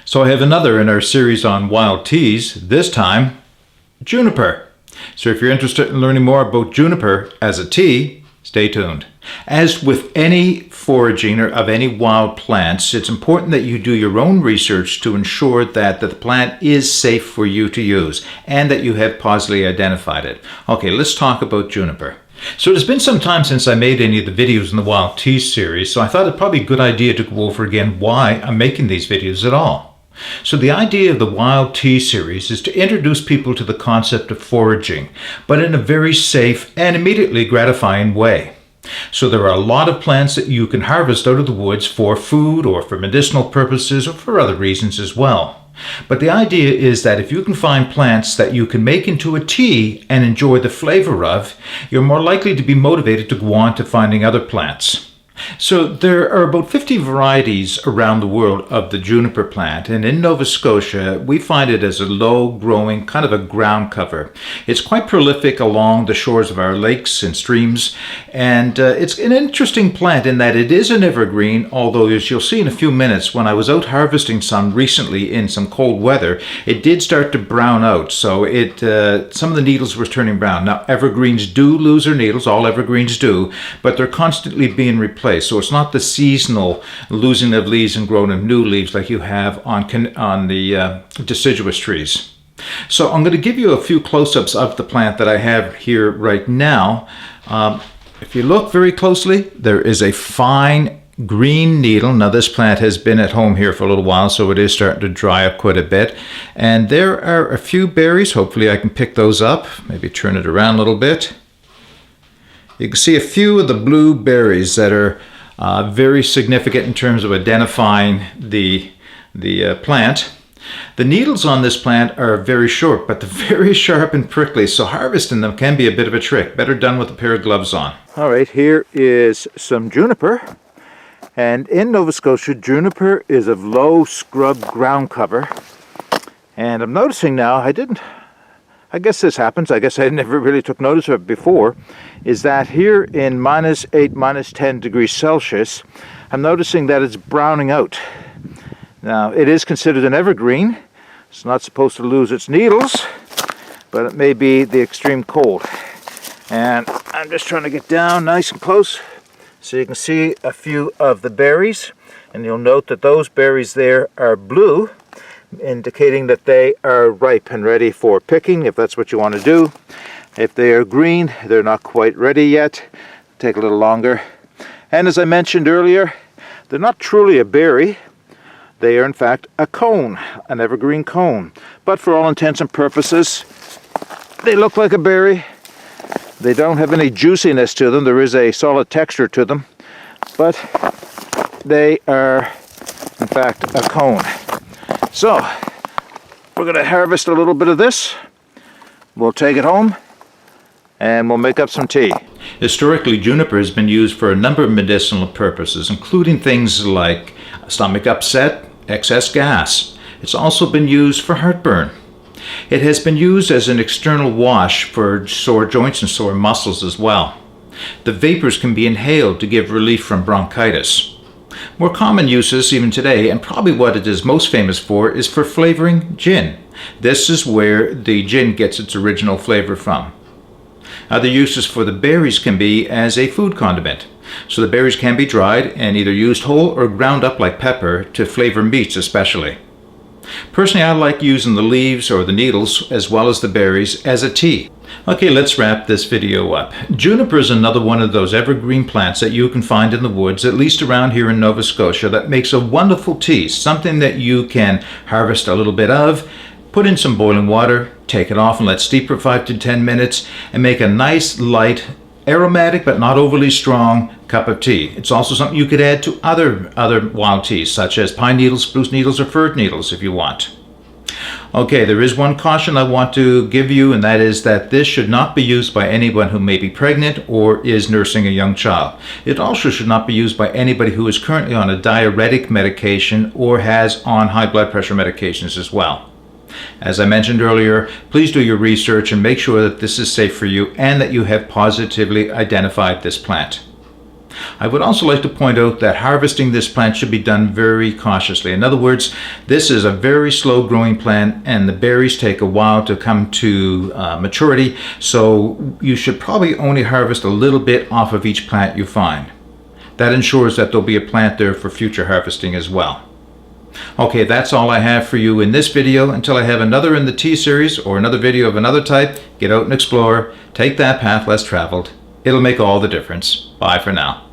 So I have another in our series on wild teas, this time Juniper. So if you're interested in learning more about Juniper as a tea, stay tuned. As with any foraging or of any wild plants, it's important that you do your own research to ensure that the plant is safe for you to use and that you have positively identified it. Okay, let's talk about Juniper. So it has been some time since I made any of the videos in the Wild Tea series, so I thought it'd probably be a good idea to go over again why I'm making these videos at all. So the idea of the Wild Tea series is to introduce people to the concept of foraging, but in a very safe and immediately gratifying way. So there are a lot of plants that you can harvest out of the woods for food or for medicinal purposes or for other reasons as well. But the idea is that if you can find plants that you can make into a tea and enjoy the flavor of, you're more likely to be motivated to go on to finding other plants. So there are about 50 varieties around the world of the juniper plant, and in Nova Scotia we find it as a low-growing kind of a ground cover. It's quite prolific along the shores of our lakes and streams, and it's an interesting plant in that it is an evergreen, although as you'll see in a few minutes, when I was out harvesting some recently in some cold weather, it did start to brown out, so some of the needles were turning brown. Now evergreens do lose their needles, all evergreens do, but they're constantly being replaced. So it's not the seasonal losing of leaves and growing of new leaves like you have on the deciduous trees. So I'm going to give you a few close-ups of the plant that I have here right now. If you look very closely, there is a fine green needle. Now this plant has been at home here for a little while, so it is starting to dry up quite a bit. And there are a few berries. Hopefully I can pick those up. Maybe turn it around a little bit. You can see a few of the blue berries that are very significant in terms of identifying the plant. The needles on this plant are very short, but they're very sharp and prickly, so harvesting them can be a bit of a trick. Better done with a pair of gloves on. All right, here is some juniper. And in Nova Scotia, juniper is of low scrub ground cover. And I'm noticing now, I guess this happens, I guess I never really took notice of it before, is that here in -8, -10 degrees Celsius, I'm noticing that it's browning out. Now, it is considered an evergreen. It's not supposed to lose its needles, but it may be the extreme cold. And I'm just trying to get down nice and close so you can see a few of the berries. And you'll note that those berries there are blue, indicating that they are ripe and ready for picking, if that's what you want to do. If they are green, they're not quite ready yet. Take a little longer. And as I mentioned earlier, they're not truly a berry. They are in fact a cone, an evergreen cone. But for all intents and purposes, they look like a berry. They don't have any juiciness to them. There is a solid texture to them, but they are in fact a cone. So, we're going to harvest a little bit of this, we'll take it home, and we'll make up some tea. Historically, juniper has been used for a number of medicinal purposes, including things like stomach upset, excess gas. It's also been used for heartburn. It has been used as an external wash for sore joints and sore muscles as well. The vapors can be inhaled to give relief from bronchitis. More common uses even today, and probably what it is most famous for, is for flavoring gin. This is where the gin gets its original flavor from. Other uses for the berries can be as a food condiment. So the berries can be dried and either used whole or ground up like pepper to flavor meats especially. Personally, I like using the leaves or the needles as well as the berries as a tea. Okay, let's wrap this video up. Juniper is another one of those evergreen plants that you can find in the woods, at least around here in Nova Scotia, that makes a wonderful tea, something that you can harvest a little bit of, put in some boiling water, take it off and let steep for 5 to 10 minutes, and make a nice, light, aromatic but not overly strong cup of tea. It's also something you could add to other wild teas, such as pine needles, spruce needles, or fir needles if you want. Okay, there is one caution I want to give you, and that is that this should not be used by anyone who may be pregnant or is nursing a young child. It also should not be used by anybody who is currently on a diuretic medication or has on high blood pressure medications as well. As I mentioned earlier, please do your research and make sure that this is safe for you and that you have positively identified this plant. I would also like to point out that harvesting this plant should be done very cautiously. In other words, this is a very slow growing plant and the berries take a while to come to maturity, so you should probably only harvest a little bit off of each plant you find. That ensures that there'll be a plant there for future harvesting as well. Okay, that's all I have for you in this video. Until I have another in the tea series or another video of another type, get out and explore. Take that path less traveled. It'll make all the difference. Bye for now.